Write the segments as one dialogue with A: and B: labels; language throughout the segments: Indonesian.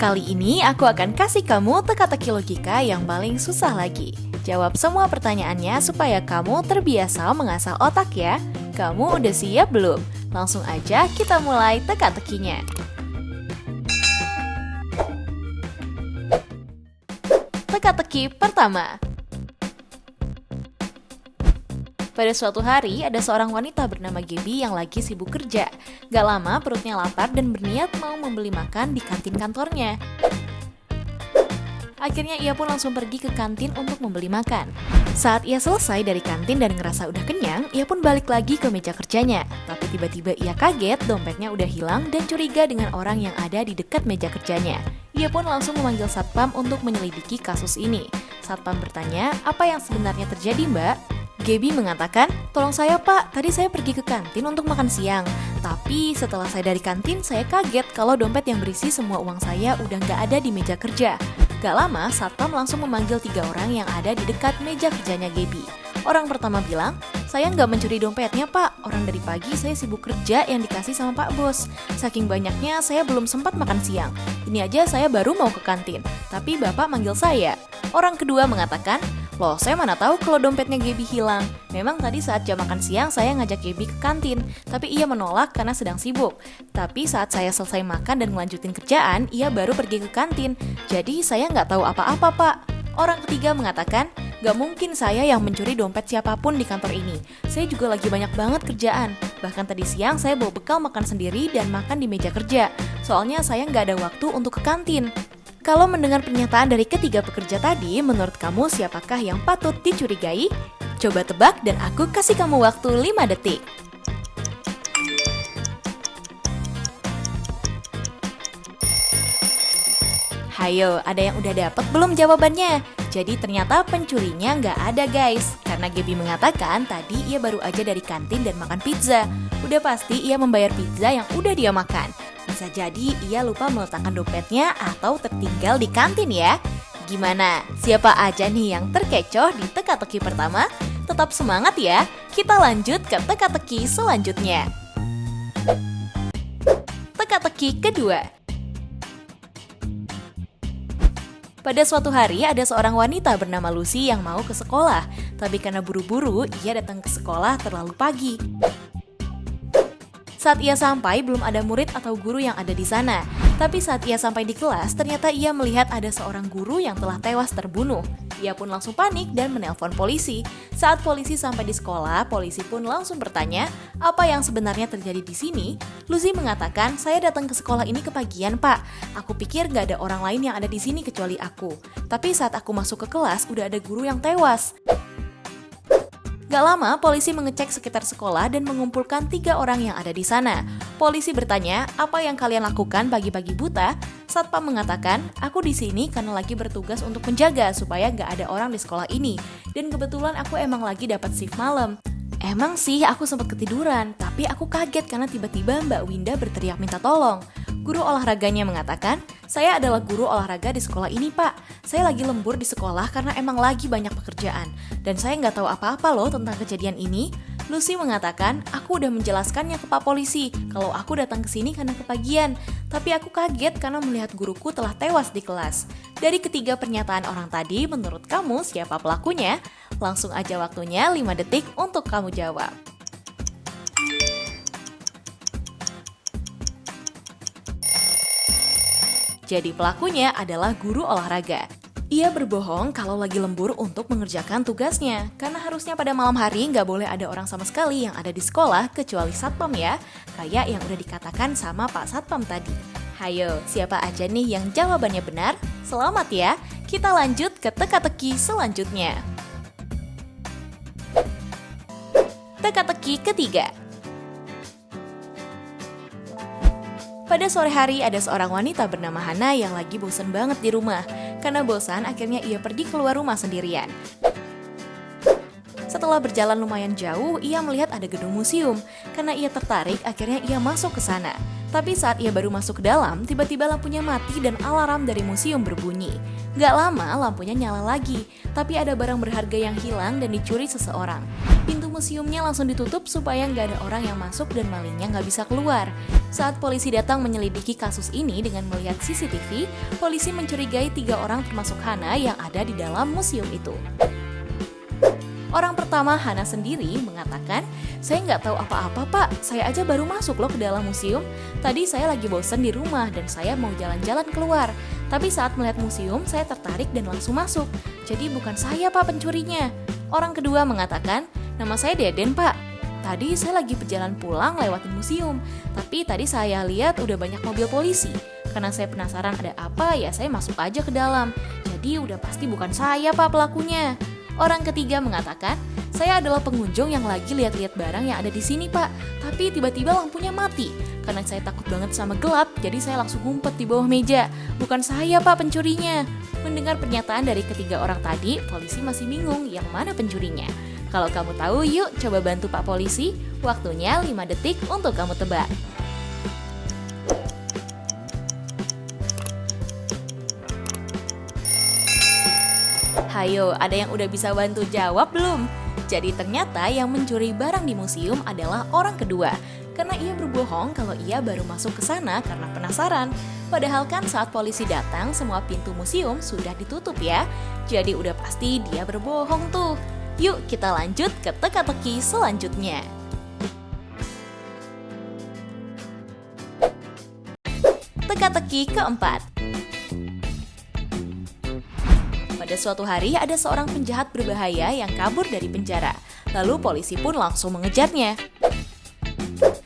A: Kali ini aku akan kasih kamu teka-teki logika yang paling susah lagi. Jawab semua pertanyaannya supaya kamu terbiasa mengasah otak ya. Kamu udah siap belum? Langsung aja kita mulai teka-tekinya. Teka-teki pertama. Pada suatu hari, ada seorang wanita bernama Gaby yang lagi sibuk kerja. Gak lama, perutnya lapar dan berniat mau membeli makan di kantin kantornya. Akhirnya ia pun langsung pergi ke kantin untuk membeli makan. Saat ia selesai dari kantin dan ngerasa udah kenyang, ia pun balik lagi ke meja kerjanya. Tapi tiba-tiba ia kaget, dompetnya udah hilang dan curiga dengan orang yang ada di dekat meja kerjanya. Ia pun langsung memanggil satpam untuk menyelidiki kasus ini. Satpam bertanya, apa yang sebenarnya terjadi, Mbak? Gaby mengatakan, tolong saya pak, tadi saya pergi ke kantin untuk makan siang. Tapi setelah saya dari kantin, saya kaget kalau dompet yang berisi semua uang saya udah nggak ada di meja kerja. Gak lama, satpam langsung memanggil 3 orang yang ada di dekat meja kerjanya Gaby. Orang pertama bilang, saya nggak mencuri dompetnya pak, orang dari pagi saya sibuk kerja yang dikasih sama pak bos. Saking banyaknya saya belum sempat makan siang. Ini aja saya baru mau ke kantin, tapi bapak manggil saya. Orang kedua mengatakan, loh, saya mana tahu kalau dompetnya Gaby hilang. Memang tadi saat jam makan siang saya ngajak Gaby ke kantin, tapi ia menolak karena sedang sibuk. Tapi saat saya selesai makan dan melanjutin kerjaan, ia baru pergi ke kantin. Jadi saya nggak tahu apa-apa, Pak. Orang ketiga mengatakan, nggak mungkin saya yang mencuri dompet siapapun di kantor ini. Saya juga lagi banyak banget kerjaan. Bahkan tadi siang saya bawa bekal makan sendiri dan makan di meja kerja. Soalnya saya nggak ada waktu untuk ke kantin. Kalau mendengar pernyataan dari ketiga pekerja tadi, menurut kamu siapakah yang patut dicurigai? Coba tebak dan aku kasih kamu waktu 5 detik. Hayo, ada yang udah dapet belum jawabannya? Jadi ternyata pencurinya nggak ada guys. Karena Gaby mengatakan tadi ia baru aja dari kantin dan makan pizza. Udah pasti ia membayar pizza yang udah dia makan. Bisa jadi ia lupa meletakkan dompetnya atau tertinggal di kantin ya. Gimana? Siapa aja nih yang terkecoh di teka-teki pertama? Tetap semangat ya. Kita lanjut ke teka-teki selanjutnya. Teka-teki kedua. Pada suatu hari ada seorang wanita bernama Lucy yang mau ke sekolah. Tapi karena buru-buru, ia datang ke sekolah terlalu pagi. Saat ia sampai, belum ada murid atau guru yang ada di sana. Tapi saat ia sampai di kelas, ternyata ia melihat ada seorang guru yang telah tewas terbunuh. Ia pun langsung panik dan menelpon polisi. Saat polisi sampai di sekolah, polisi pun langsung bertanya, apa yang sebenarnya terjadi di sini? Lucy mengatakan, saya datang ke sekolah ini kepagian, Pak. Aku pikir gak ada orang lain yang ada di sini kecuali aku. Tapi saat aku masuk ke kelas, udah ada guru yang tewas. Gak lama, polisi mengecek sekitar sekolah dan mengumpulkan 3 orang yang ada di sana. Polisi bertanya, apa yang kalian lakukan pagi-pagi buta? Satpam mengatakan, aku di sini karena lagi bertugas untuk menjaga supaya gak ada orang di sekolah ini. Dan kebetulan aku emang lagi dapat shift malam. Emang sih aku sempat ketiduran, tapi aku kaget karena tiba-tiba Mbak Winda berteriak minta tolong. Guru olahraganya mengatakan, saya adalah guru olahraga di sekolah ini pak. Saya lagi lembur di sekolah karena emang lagi banyak pekerjaan. Dan saya nggak tahu apa-apa loh tentang kejadian ini. Lucy mengatakan, aku udah menjelaskannya ke Pak Polisi kalau aku datang ke sini karena kepagian. Tapi aku kaget karena melihat guruku telah tewas di kelas. Dari ketiga pernyataan orang tadi, menurut kamu siapa pelakunya? Langsung aja waktunya 5 detik untuk kamu jawab. Jadi pelakunya adalah guru olahraga. Ia berbohong kalau lagi lembur untuk mengerjakan tugasnya. Karena harusnya pada malam hari nggak boleh ada orang sama sekali yang ada di sekolah kecuali satpam ya. Kayak yang udah dikatakan sama Pak Satpam tadi. Hayo, siapa aja nih yang jawabannya benar? Selamat ya, kita lanjut ke teka-teki selanjutnya. Teka-teki ketiga. Pada sore hari ada seorang wanita bernama Hana yang lagi bosan banget di rumah. Karena bosan, akhirnya ia pergi keluar rumah sendirian. Setelah berjalan lumayan jauh, ia melihat ada gedung museum. Karena ia tertarik, akhirnya ia masuk ke sana. Tapi saat ia baru masuk ke dalam, tiba-tiba lampunya mati dan alarm dari museum berbunyi. Gak lama, lampunya nyala lagi. Tapi ada barang berharga yang hilang dan dicuri seseorang. Pintu museumnya langsung ditutup supaya nggak ada orang yang masuk dan malingnya nggak bisa keluar. Saat polisi datang menyelidiki kasus ini dengan melihat CCTV, polisi mencurigai 3 orang termasuk Hana yang ada di dalam museum itu. Orang pertama, Hana sendiri, mengatakan, "Saya nggak tahu apa-apa pak, saya aja baru masuk loh ke dalam museum. Tadi saya lagi bosan di rumah dan saya mau jalan-jalan keluar. Tapi saat melihat museum, saya tertarik dan langsung masuk. Jadi bukan saya pak pencurinya." Orang kedua mengatakan, "Nama saya Deden pak. Tadi saya lagi berjalan pulang lewatin museum. Tapi tadi saya lihat udah banyak mobil polisi. Karena saya penasaran ada apa, ya saya masuk aja ke dalam. Jadi udah pasti bukan saya pak pelakunya." Orang ketiga mengatakan, "Saya adalah pengunjung yang lagi lihat-lihat barang yang ada di sini pak. Tapi tiba-tiba lampunya mati. Karena saya takut banget sama gelap, jadi saya langsung ngumpet di bawah meja. Bukan saya pak pencurinya." Mendengar pernyataan dari ketiga orang tadi, polisi masih bingung yang mana pencurinya. Kalau kamu tahu, yuk coba bantu pak polisi. Waktunya 5 detik untuk kamu tebak. Hayo, ada yang udah bisa bantu jawab belum? Jadi ternyata yang mencuri barang di museum adalah orang kedua. Karena ia berbohong kalau ia baru masuk ke sana karena penasaran. Padahal kan saat polisi datang, semua pintu museum sudah ditutup ya. Jadi udah pasti dia berbohong tuh. Yuk kita lanjut ke teka-teki selanjutnya. Teka-teki keempat. Pada suatu hari ada seorang penjahat berbahaya yang kabur dari penjara. Lalu polisi pun langsung mengejarnya.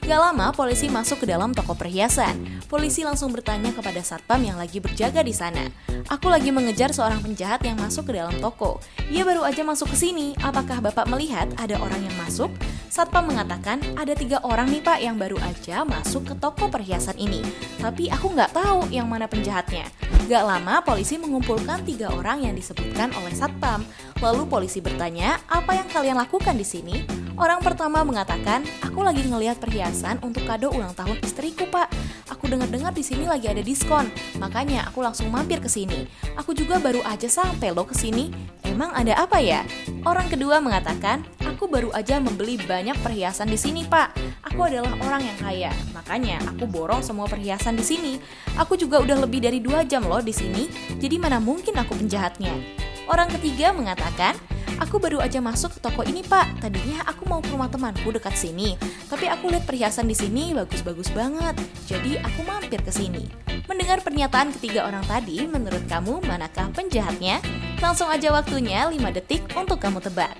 A: Gak lama polisi masuk ke dalam toko perhiasan. Polisi langsung bertanya kepada satpam yang lagi berjaga di sana. "Aku lagi mengejar seorang penjahat yang masuk ke dalam toko. Ia baru aja masuk ke sini. Apakah Bapak melihat ada orang yang masuk?" Satpam mengatakan, "Ada 3 orang nih Pak yang baru aja masuk ke toko perhiasan ini. Tapi aku nggak tahu yang mana penjahatnya." Gak lama polisi mengumpulkan 3 orang yang disebutkan oleh satpam. Lalu polisi bertanya, "Apa yang kalian lakukan di sini?" Orang pertama mengatakan, "Aku lagi ngelihat perhiasan untuk kado ulang tahun istriku, Pak. Aku dengar-dengar di sini lagi ada diskon, makanya aku langsung mampir ke sini. Aku juga baru aja sampai loh ke sini. Emang ada apa ya?" Orang kedua mengatakan, "Aku baru aja membeli banyak perhiasan di sini, Pak. Aku adalah orang yang kaya, makanya aku borong semua perhiasan di sini. Aku juga udah lebih dari 2 jam loh di sini, jadi mana mungkin aku penjahatnya." Orang ketiga mengatakan, "Aku baru aja masuk ke toko ini, Pak. Tadinya aku mau ke rumah temanku dekat sini, tapi aku lihat perhiasan di sini bagus-bagus banget, jadi aku mampir ke sini." Mendengar pernyataan ketiga orang tadi, menurut kamu manakah penjahatnya? Langsung aja waktunya 5 detik untuk kamu tebak.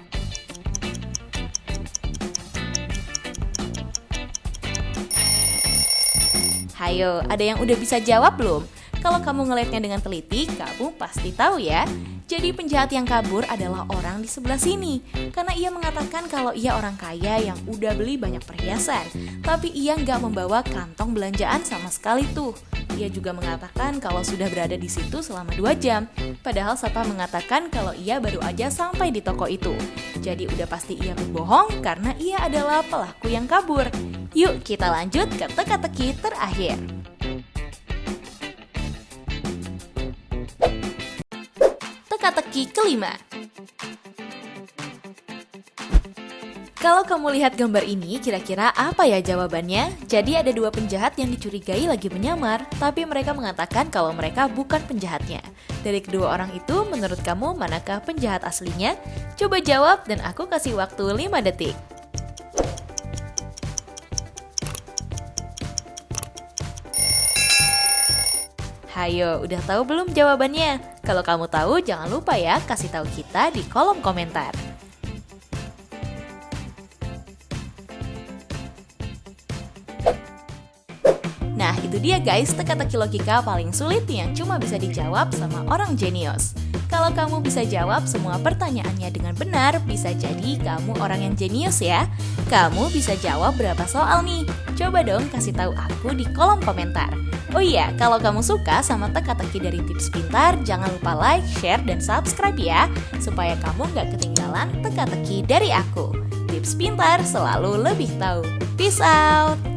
A: Hayo, ada yang udah bisa jawab belum? Kalau kamu ngelihatnya dengan teliti, kamu pasti tahu ya. Jadi penjahat yang kabur adalah orang di sebelah sini. Karena ia mengatakan kalau ia orang kaya yang udah beli banyak perhiasan. Tapi ia nggak membawa kantong belanjaan sama sekali tuh. Ia juga mengatakan kalau sudah berada di situ selama 2 jam. Padahal satpam mengatakan kalau ia baru aja sampai di toko itu. Jadi udah pasti ia berbohong karena ia adalah pelaku yang kabur. Yuk kita lanjut ke teka-teki terakhir. Teka-teki kelima. Kalau kamu lihat gambar ini, kira-kira apa ya jawabannya? Jadi ada 2 penjahat yang dicurigai lagi menyamar, tapi mereka mengatakan kalau mereka bukan penjahatnya. Dari kedua orang itu, menurut kamu manakah penjahat aslinya? Coba jawab dan aku kasih waktu 5 detik. Hayo, udah tahu belum jawabannya? Kalau kamu tahu, jangan lupa ya kasih tahu kita di kolom komentar. Nah, itu dia guys, teka-teki logika paling sulit yang cuma bisa dijawab sama orang jenius. Kalau kamu bisa jawab semua pertanyaannya dengan benar, bisa jadi kamu orang yang jenius ya. Kamu bisa jawab berapa soal nih? Coba dong kasih tahu aku di kolom komentar. Oh iya, kalau kamu suka sama teka-teki dari Tips Pintar, jangan lupa like, share, dan subscribe ya, supaya kamu nggak ketinggalan teka-teki dari aku. Tips Pintar selalu lebih tahu. Peace out!